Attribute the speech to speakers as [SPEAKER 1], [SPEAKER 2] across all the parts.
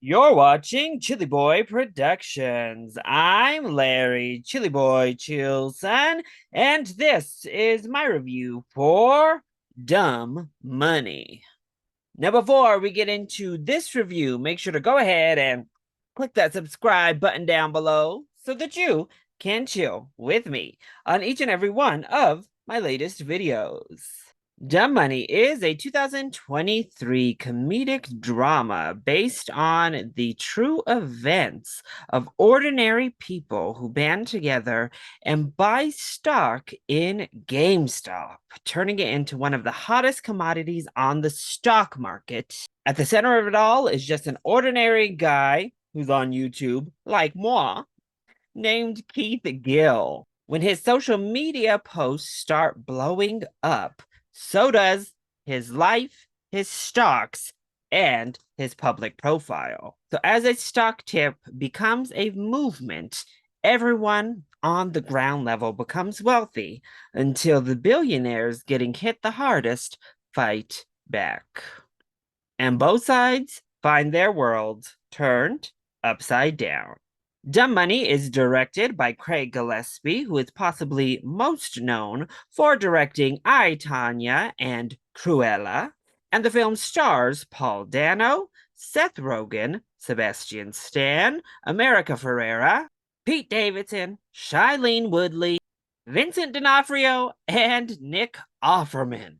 [SPEAKER 1] You're watching ChillyBoy Productions. I'm Larry, ChillyBoy Chillson, and this is my review for Dumb Money. Now, before we get into this review, make sure to go ahead and click that subscribe button down below so that you can chill with me on each and every one of my latest videos. Dumb Money is a 2023 comedic drama based on the true events of ordinary people who band together and buy stock in GameStop, turning it into one of the hottest commodities on the stock market. At the center of it all is just an ordinary guy who's on YouTube, like moi, named Keith Gill. When his social media posts start blowing up, so does his life, his stocks, and his public profile. So, as a stock tip becomes a movement, everyone on the ground level becomes wealthy until the billionaires getting hit the hardest fight back. And both sides find their world turned upside down. Dumb Money is directed by Craig Gillespie, who is possibly most known for directing I, Tanya and Cruella, and the film stars Paul Dano, Seth Rogen, Sebastian Stan, America Ferrera, Pete Davidson, Shailene Woodley, Vincent D'Onofrio, and Nick Offerman.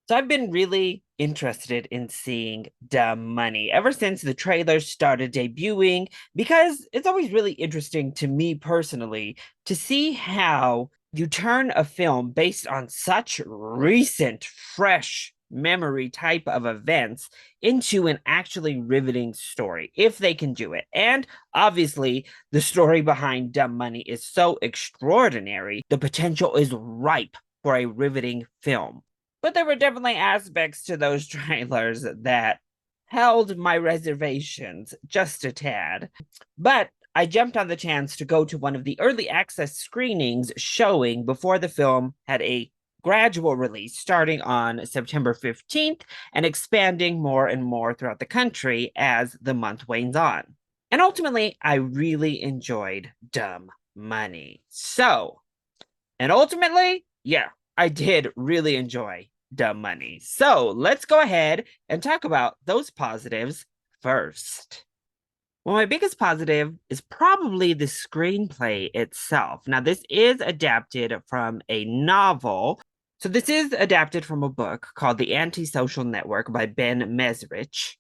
[SPEAKER 1] So I've been really interested in seeing Dumb Money ever since the trailers started debuting, because it's always really interesting to me personally to see how you turn a film based on such recent, fresh memory type of events into an actually riveting story, if they can do it. And obviously, the story behind Dumb Money is so extraordinary, the potential is ripe for a riveting film. But there were definitely aspects to those trailers that held my reservations just a tad. But I jumped on the chance to go to one of the early access screenings showing before the film had a gradual release starting on September 15th and expanding more and more throughout the country as the month wanes on. And ultimately, I really enjoyed Dumb Money. And ultimately, yeah, I did really enjoy Dumb Money. So let's go ahead and talk about those positives first. Well, my biggest positive is probably the screenplay itself. Now, this is adapted from a novel. So, this is adapted from a book called The Antisocial Network by Ben Mesrich.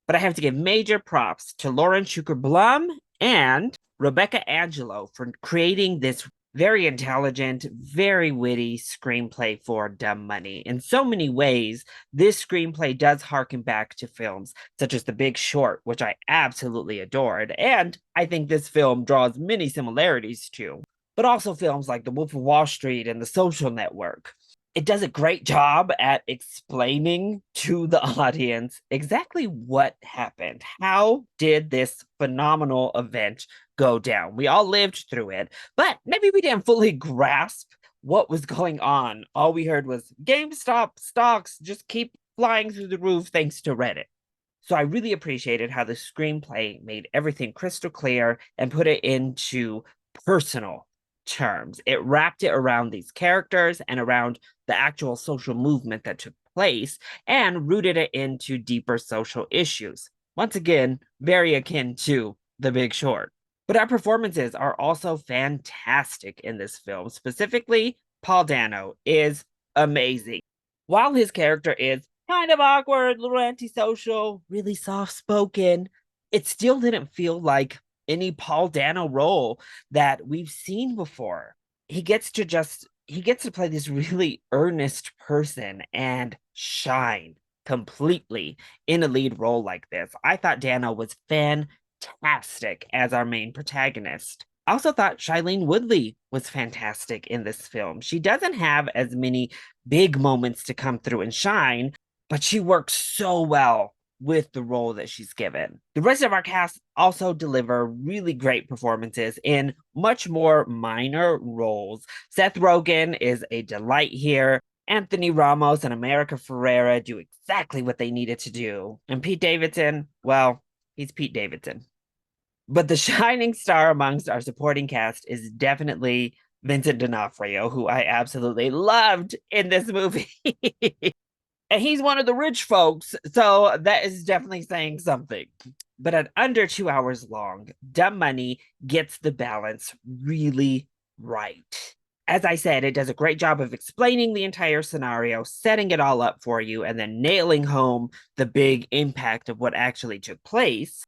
[SPEAKER 1] But I have to give major props to Lauren Schuker Blum and Rebecca Angelo for creating this very intelligent, very witty screenplay for Dumb Money. In so many ways, this screenplay does harken back to films such as The Big Short, which I absolutely adored, and I think this film draws many similarities to, but also films like The Wolf of Wall Street and The Social Network. It does a great job at explaining to the audience exactly what happened. How did this phenomenal event go down? We all lived through it, but maybe we didn't fully grasp what was going on. All we heard was GameStop stocks just keep flying through the roof thanks to Reddit. So I really appreciated how the screenplay made everything crystal clear and put it into personal terms. It wrapped it around these characters and around the actual social movement that took place and rooted it into deeper social issues. Once again, very akin to The Big Short. But our performances are also fantastic in this film. Specifically, Paul Dano is amazing. While his character is kind of awkward, a little antisocial, really soft spoken, it still didn't feel like any Paul Dano role that we've seen before. He gets to play this really earnest person and shine completely in a lead role like this. I thought Dano was fantastic as our main protagonist. I also thought Shailene Woodley was fantastic in this film. She doesn't have as many big moments to come through and shine, but she works so well with the role that she's given. The rest of our cast also deliver really great performances in much more minor roles. Seth Rogen is a delight here. Anthony Ramos and America Ferrera do exactly what they needed to do. And Pete Davidson, well, He's Pete Davidson. But the shining star amongst our supporting cast is definitely Vincent D'Onofrio, who I absolutely loved in this movie. And he's one of the rich folks, so that is definitely saying something. But at under 2 hours long, Dumb Money gets the balance really right. As I said, it does a great job of explaining the entire scenario, setting it all up for you, and then nailing home the big impact of what actually took place,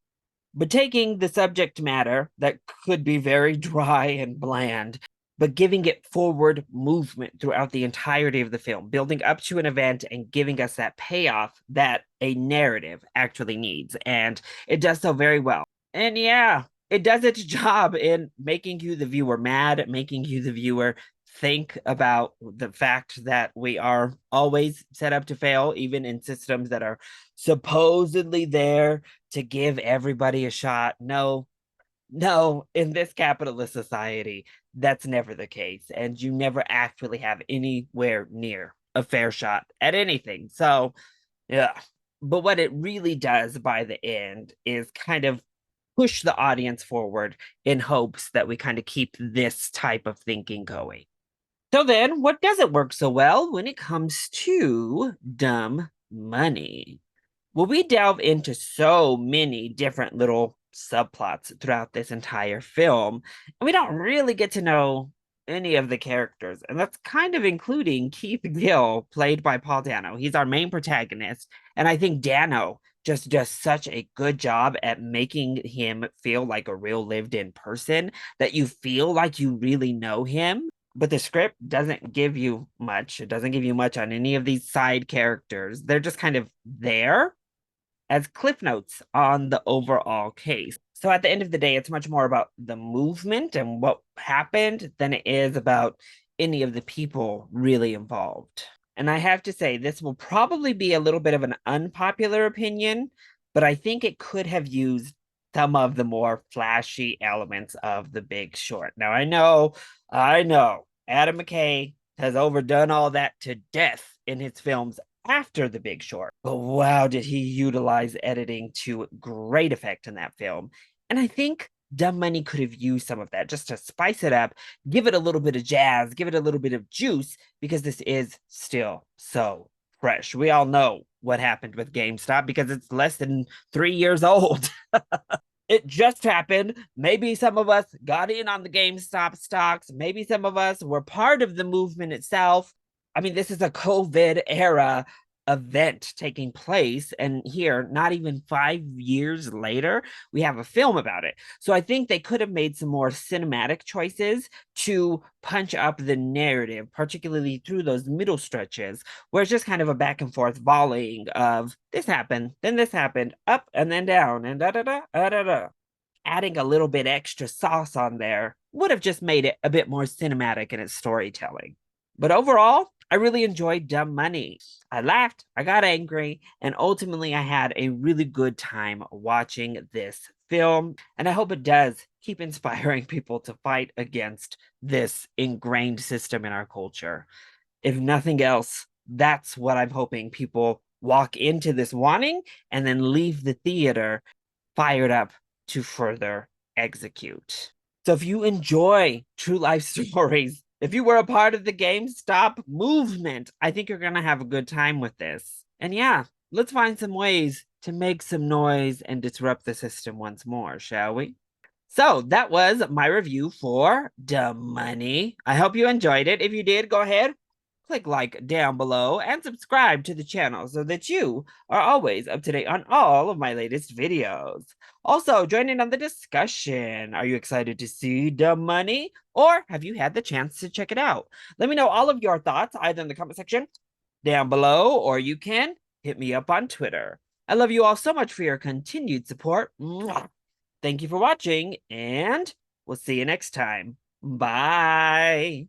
[SPEAKER 1] but taking the subject matter that could be very dry and bland, but giving it forward movement throughout the entirety of the film, building up to an event and giving us that payoff that a narrative actually needs. And it does so very well. And yeah, it does its job in making you, the viewer, mad, making you, the viewer, think about the fact that we are always set up to fail, even in systems that are supposedly there to give everybody a shot. No, no, in this capitalist society, that's never the case. And you never actually have anywhere near a fair shot at anything. So, yeah. But what it really does by the end is kind of push the audience forward in hopes that we kind of keep this type of thinking going. So then, what doesn't work so well when it comes to dumb money? Well, we delve into so many different little subplots throughout this entire film, and we don't really get to know any of the characters. And that's kind of including Keith Gill, played by Paul Dano. He's our main protagonist. And I think Dano just does such a good job at making him feel like a real lived in person that you feel like you really know him. But the script doesn't give you much. It doesn't give you much on any of these side characters. They're just kind of there as cliff notes on the overall case. So at the end of the day, it's much more about the movement and what happened than it is about any of the people really involved. And I have to say, this will probably be a little bit of an unpopular opinion, but I think it could have used some of the more flashy elements of The Big Short. Now, I know, Adam McKay has overdone all that to death in his films after The Big Short. But wow, did he utilize editing to great effect in that film. And I think Dumb Money could have used some of that just to spice it up, give it a little bit of jazz, give it a little bit of juice, because this is still so fresh. We all know what happened with GameStop because it's less than 3 years old. It just happened. Maybe some of us got in on the GameStop stocks. Maybe some of us were part of the movement itself. I mean, this is a COVID era event taking place. And here, not even 5 years later, we have a film about it. So I think they could have made some more cinematic choices to punch up the narrative, particularly through those middle stretches, where it's just kind of a back and forth volleying of this happened, then this happened, up and then down, and da da da da da da. Adding a little bit extra sauce on there would have just made it a bit more cinematic in its storytelling. But overall, I really enjoyed Dumb Money. I laughed, I got angry, and ultimately I had a really good time watching this film. And I hope it does keep inspiring people to fight against this ingrained system in our culture. If nothing else, that's what I'm hoping people walk into this wanting and then leave the theater fired up to further execute. So if you enjoy true life stories, if you were a part of the GameStop movement, I think you're going to have a good time with this. And yeah, let's find some ways to make some noise and disrupt the system once more, shall we? So that was my review for Dumb Money. I hope you enjoyed it. If you did, go ahead, click like down below and subscribe to the channel so that you are always up to date on all of my latest videos. Also, join in on the discussion. Are you excited to see Dumb Money, or have you had the chance to check it out? Let me know all of your thoughts either in the comment section down below, or you can hit me up on Twitter. I love you all so much for your continued support. Mwah. Thank you for watching, and we'll see you next time. Bye.